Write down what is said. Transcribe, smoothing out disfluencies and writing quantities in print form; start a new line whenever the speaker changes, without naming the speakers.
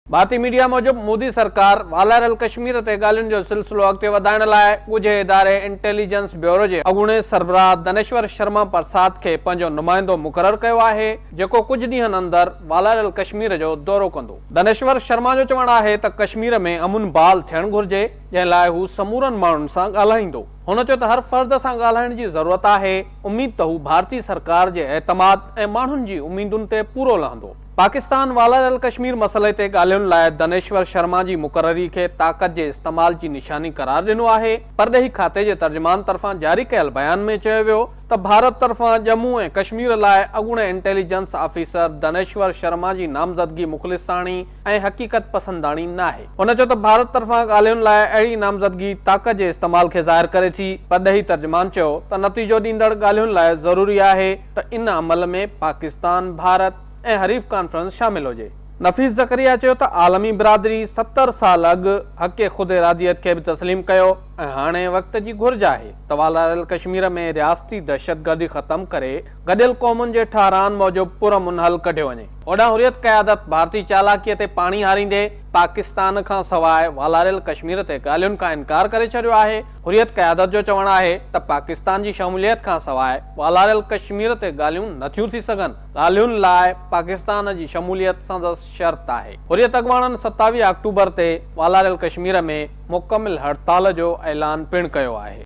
भारतीय मीडिया मूजिब मोदी सरकार वालारल कश्मीर ते ॻाल्हियुनि जो सिलसिलो अॻिते वधाइण लाइ ॻुझे इदारे इंटेलिजेंस ब्यूरो जे अॻूणे सरबराह दनेश्वर शर्मा प्रसाद खे पंहिंजो नुमाइंदो मुक़ररु कयो आहे, जेको कुझु ॾींहनि अंदरि वालारल कश्मीर जो दौरो कंदो। दनेश्वर शर्मा जो चवणु आहे त कश्मीर में अमुन बहाल थियणु घुर्जे, जंहिं लाइ हू समूरनि माण्हुनि सां ॻाल्हाईंदो। हुन चयो त हर फर्द सां ॻाल्हाइण जी ज़रूरत आहे। उमीद त हू भारतीय सरकार जे एतमाद ऐं माण्हुनि जी उमीदुनि ते पूरो लहंदो। पाकिस्तान वालारल कश्मीर मसइले ते ॻाल्हियुनि लाइ दनेश्वर शर्मा जी मुक़ररी खे ताक़त जे इस्तेमाल जी निशानी करार ॾिनो आहे। परॾेही खाते जे तर्जुमान तरफ़ां जारी कयल बयान में चयो वियो त भारत तरफ़ां जम्मू ऐं कश्मीर लाइ अॻूणे इंटेलिजेंस ऑफिसर दनेश्वर शर्मा जी नामज़दगी मुख़लिसाणी ऐं हक़ीक़त पसंदाणी न आहे। हुन चयो त भारत तरफ़ां ॻाल्हियुनि लाइ अहिड़ी नामज़दगी ताक़त जे इस्तेमाल खे ज़ाहिर करे थी। परॾेही तर्जुमान चयो त नतीजो ॾींदड़ ॻाल्हियुनि लाइ ज़रूरी आहे त इन अमल में पाकिस्तान, भारत ऐं हरीफ कॉन्फ्रेंस शामिल हुजे। नफ़ीस ज़करिया चयो त आलमी बिरादरी 70 साल अॻु हक़ ख़ुद इरादियत खे बि तस्लीम कयो ऐं हाणे वक़्त जी घुर्ज आहे त वालारल कश्मीर में रियासती दहशतगर्दी ख़त्म करे गॾियल क़ौमुनि जे ठाहरान मूजिबि पुरअमन हल कढियो वञे। ओॾां हुरियत क़यादत भारतीय चालाकीअ ते पाणी हारींदे पाकिस्तान खां सवाइ वालारल कश्मीर ते ॻाल्हियुनि खां इनकार करे छॾियो आहे। हुरियत क़यादत जो चवणु आहे त पाकिस्तान जी शमूलियत खां सवाइ वालारल कश्मीर ते ॻाल्हियूं नथियूं थी सघनि। ॻाल्हियुनि लाइ पाकिस्तान जी शमूलियत संदसि शर्त आहे। हुरियत अॻवाननि 27 अक्टूबर ते वालारल कश्मीर में मुकमिल हड़ताल जो ऐलान पिणु कयो आहे।